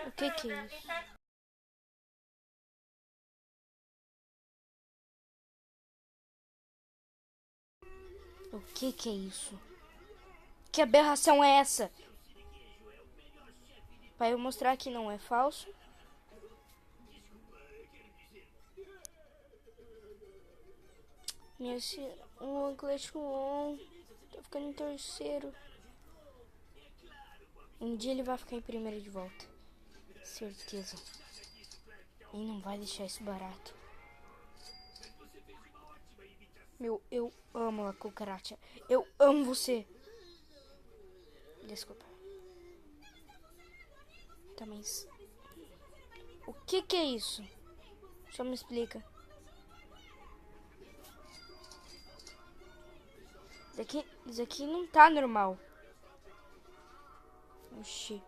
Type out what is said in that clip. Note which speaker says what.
Speaker 1: O que é isso? O que é isso? Que aberração é essa? Para eu mostrar que não é falso. Minha senhora, o Atlético tá ficando em terceiro. Um dia ele vai ficar em primeiro de volta. Certeza. E não vai deixar isso barato. Eu amo a cucaracha. Eu amo você. Desculpa. Tá, mas... O que é isso? Só me explica. Isso aqui não tá normal. Oxi.